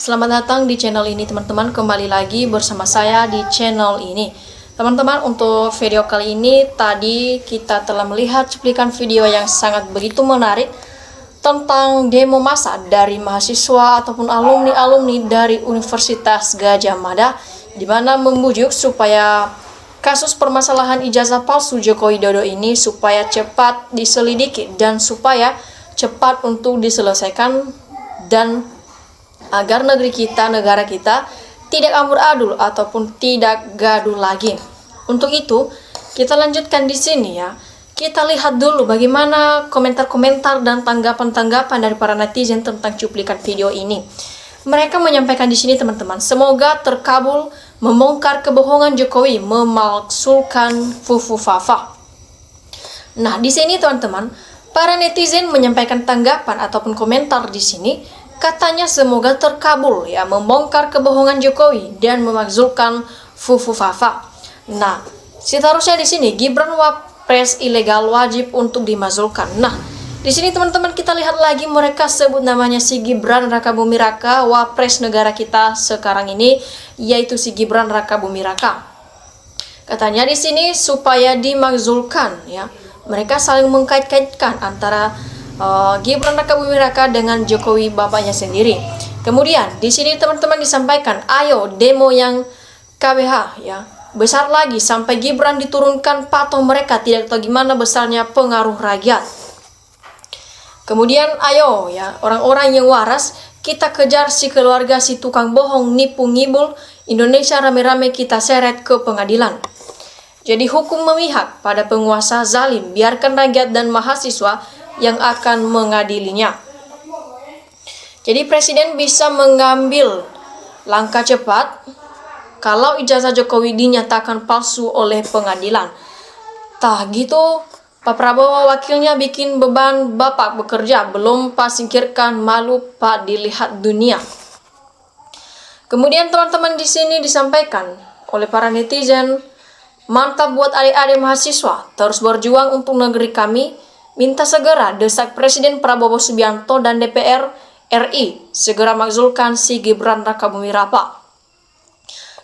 Selamat datang di channel ini teman-teman, kembali lagi bersama saya di channel ini. Teman-teman, untuk video kali ini tadi kita telah melihat cuplikan video yang sangat begitu menarik tentang demo massa dari mahasiswa ataupun alumni-alumni dari Universitas Gadjah Mada, di mana membujuk supaya kasus permasalahan ijazah palsu Joko Widodo ini supaya cepat diselidiki dan supaya cepat untuk diselesaikan, dan agar negara kita tidak amburadul ataupun tidak gaduh lagi. Untuk itu, kita lanjutkan di sini ya. Kita lihat dulu bagaimana komentar-komentar dan tanggapan-tanggapan dari para netizen tentang cuplikan video ini. Mereka menyampaikan di sini teman-teman, semoga terkabul membongkar kebohongan Jokowi memalsukan Fufu Fafa. Nah, di sini teman-teman, para netizen menyampaikan tanggapan ataupun komentar di sini. Katanya semoga terkabul ya membongkar kebohongan Jokowi dan memakzulkan Fufu Fafa. Nah, seharusnya di sini Gibran Wapres ilegal wajib untuk dimakzulkan. Nah, di sini teman-teman kita lihat lagi mereka sebut namanya si Gibran Rakabuming Raka, Wapres negara kita sekarang ini, yaitu si Gibran Rakabuming Raka. Katanya di sini supaya dimakzulkan ya. Mereka saling mengkait-kaitkan antara Gibran Rakabuming Raka dengan Jokowi bapaknya sendiri. Kemudian di sini teman-teman disampaikan, ayo demo yang KBH ya, besar lagi sampai Gibran diturunkan patung mereka tidak tahu gimana besarnya pengaruh rakyat. Kemudian ayo ya orang-orang yang waras, kita kejar si keluarga si tukang bohong nipu ngibul, Indonesia rame-rame kita seret ke pengadilan. Jadi hukum memihak pada penguasa zalim, biarkan rakyat dan mahasiswa yang akan mengadilinya. Jadi presiden bisa mengambil langkah cepat kalau ijazah Jokowi dinyatakan palsu oleh pengadilan. Tah gitu, Pak Prabowo wakilnya bikin beban bapak bekerja, belum Pak singkirkan malu Pak dilihat dunia. Kemudian teman-teman di sini disampaikan oleh para netizen, mantap buat adik-adik mahasiswa, terus berjuang untuk negeri kami. Minta segera desak Presiden Prabowo Subianto dan DPR RI segera makzulkan si Gibran Rakabuming Raka.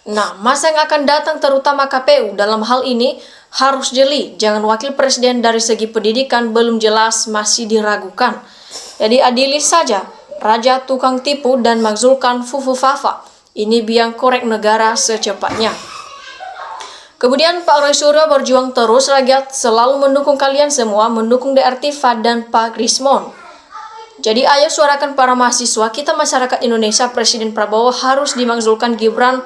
Nah, masa yang akan datang terutama KPU dalam hal ini harus jeli. Jangan wakil presiden dari segi pendidikan belum jelas, masih diragukan. Jadi adili saja raja tukang tipu dan makzulkan Fufu Fafa. Ini biang korek negara secepatnya. Kemudian Pak Roy Suryo berjuang terus, rakyat selalu mendukung kalian semua, mendukung DR Tifa dan Pak Krismon. Jadi ayo suarakan para mahasiswa, kita masyarakat Indonesia, Presiden Prabowo harus dimakzulkan Gibran,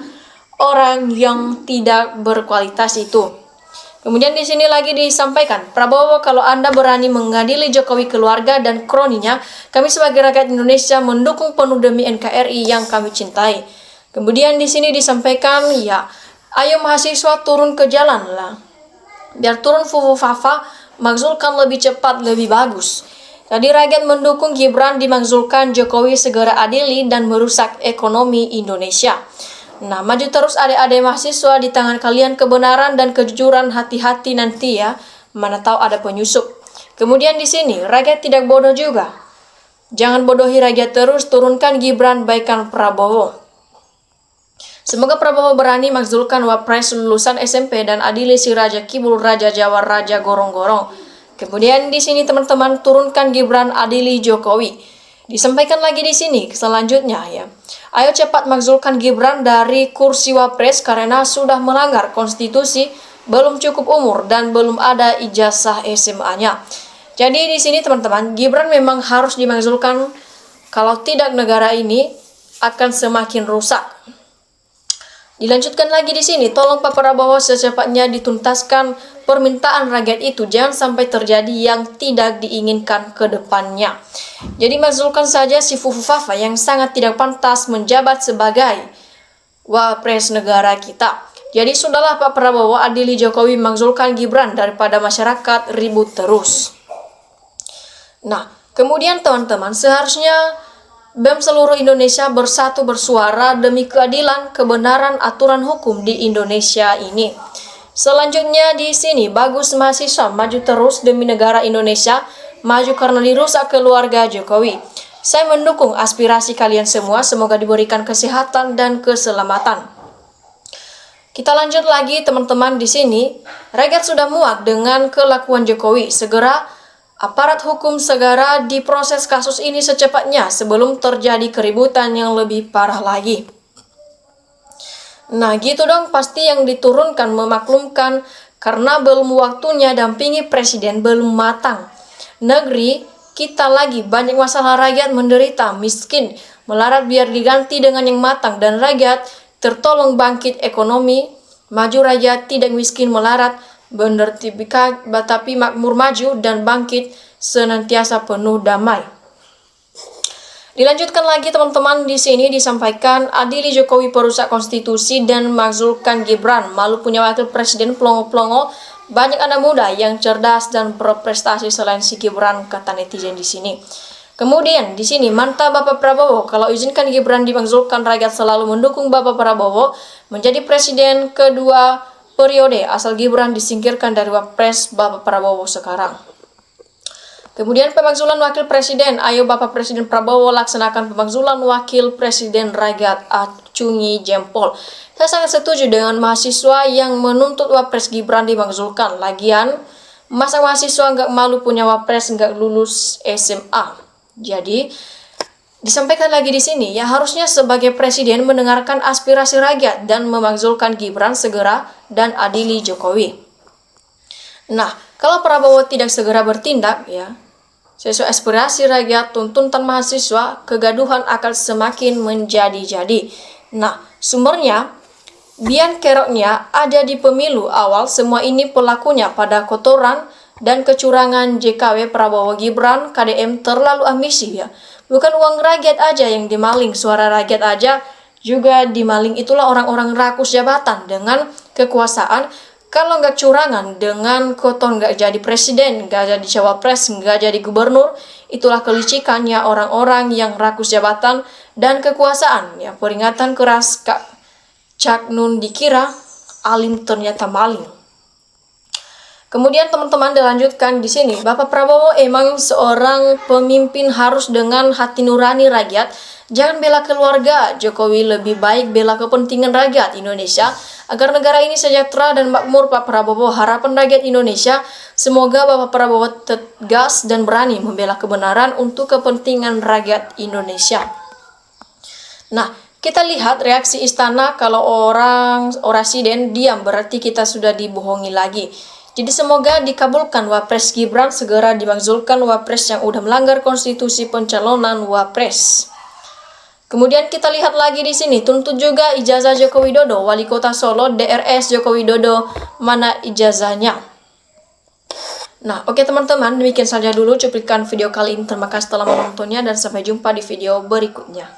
orang yang tidak berkualitas itu. Kemudian di sini lagi disampaikan, Prabowo kalau Anda berani mengadili Jokowi keluarga dan kroninya, kami sebagai rakyat Indonesia mendukung penuh demi NKRI yang kami cintai. Kemudian di sini disampaikan ya, ayo mahasiswa turun ke jalan lah. Biar turun Fufu Fafa, makzulkan lebih cepat, lebih bagus. Jadi rakyat mendukung Gibran dimakzulkan, Jokowi segera adili dan merusak ekonomi Indonesia. Nah, maju terus adik-adik mahasiswa, di tangan kalian kebenaran dan kejujuran, hati-hati nanti ya. Mana tahu ada penyusup. Kemudian di sini, rakyat tidak bodoh juga. Jangan bodohi rakyat terus, turunkan Gibran, baikan Prabowo. Semoga Prabowo berani makzulkan Wapres lulusan SMP dan adili si Raja Kibul, Raja Jawa, Raja Gorong-Gorong. Kemudian di sini teman-teman turunkan Gibran, adili Jokowi. Disampaikan lagi di sini selanjutnya ya. Ayo cepat makzulkan Gibran dari kursi Wapres karena sudah melanggar konstitusi, belum cukup umur dan belum ada ijazah SMA-nya. Jadi di sini teman-teman, Gibran memang harus dimakzulkan, kalau tidak negara ini akan semakin rusak. Dilanjutkan lagi di sini, tolong Pak Prabowo secepatnya dituntaskan permintaan rakyat itu, jangan sampai terjadi yang tidak diinginkan ke depannya. Jadi makzulkan saja si Fufu Fafa yang sangat tidak pantas menjabat sebagai Wapres negara kita. Jadi sudahlah Pak Prabowo, adili Jokowi, makzulkan Gibran daripada masyarakat ribut terus. Nah, kemudian teman-teman, seharusnya BEM seluruh Indonesia bersatu bersuara demi keadilan, kebenaran, aturan hukum di Indonesia ini. Selanjutnya di sini, bagus mahasiswa, maju terus demi negara Indonesia, maju karena dirusak keluarga Jokowi. Saya mendukung aspirasi kalian semua, semoga diberikan kesehatan dan keselamatan. Kita lanjut lagi teman-teman di sini. Rakyat sudah muak dengan kelakuan Jokowi. Segera aparat hukum segera diproses kasus ini secepatnya sebelum terjadi keributan yang lebih parah lagi. Nah gitu dong, pasti yang diturunkan memaklumkan karena belum waktunya dampingi presiden, belum matang. Negeri kita lagi banyak masalah, rakyat menderita, miskin, melarat biar diganti dengan yang matang dan rakyat tertolong bangkit ekonomi, maju rakyat tidak miskin melarat, benar tapi makmur maju dan bangkit senantiasa penuh damai. Dilanjutkan lagi teman-teman, di sini disampaikan adili Jokowi perusak konstitusi dan makzulkan Gibran, malu punya wakil presiden pelongo-pelongo, banyak anak muda yang cerdas dan berprestasi selain si Gibran, kata netizen di sini. Kemudian di sini mantap Bapak Prabowo, kalau izinkan Gibran dimakzulkan, rakyat selalu mendukung Bapak Prabowo menjadi presiden kedua periode asal Gibran disingkirkan dari wapres Bapak Prabowo sekarang. Kemudian pemakzulan wakil presiden, ayo Bapak Presiden Prabowo laksanakan pemakzulan wakil presiden, rakyat acungi jempol. Saya sangat setuju dengan mahasiswa yang menuntut wapres Gibran dimakzulkan. Lagian masa mahasiswa nggak malu punya wapres nggak lulus SMA. Jadi disampaikan lagi di sini ya, harusnya sebagai presiden mendengarkan aspirasi rakyat dan memakzulkan Gibran segera dan adili Jokowi. Nah, kalau Prabowo tidak segera bertindak ya, sesuai aspirasi rakyat, tuntutan mahasiswa, kegaduhan akan semakin menjadi-jadi. Nah, sumbernya biang keroknya ada di pemilu awal, semua ini pelakunya pada kotoran dan kecurangan JKW Prabowo Gibran KDM terlalu ambisi ya. Bukan uang rakyat aja yang dimaling, suara rakyat aja juga dimaling. Itulah orang-orang rakus jabatan dengan kekuasaan. Kalau nggak curangan dengan kotor nggak jadi presiden, nggak jadi cawapres, nggak jadi gubernur. Itulah kelicikannya orang-orang yang rakus jabatan dan kekuasaan ya. Peringatan keras Kak Cak Nun, dikira alim ternyata maling. Kemudian teman-teman dilanjutkan di sini, Bapak Prabowo emang seorang pemimpin harus dengan hati nurani rakyat, jangan bela keluarga. Jokowi lebih baik bela kepentingan rakyat Indonesia agar negara ini sejahtera dan makmur. Pak Prabowo, harapan rakyat Indonesia, semoga Bapak Prabowo tegas dan berani membela kebenaran untuk kepentingan rakyat Indonesia. Nah, kita lihat reaksi istana, kalau orang orasiden diam berarti kita sudah dibohongi lagi. Jadi semoga dikabulkan wapres Gibran segera dimakzulkan, wapres yang udah melanggar konstitusi pencalonan wapres. Kemudian kita lihat lagi di sini, tuntut juga ijazah Joko Widodo, Wali Kota Solo, DRS Joko Widodo, mana ijazahnya? Nah, oke teman-teman, demikian saja dulu cuplikan video kali ini. Terima kasih telah menontonnya dan sampai jumpa di video berikutnya.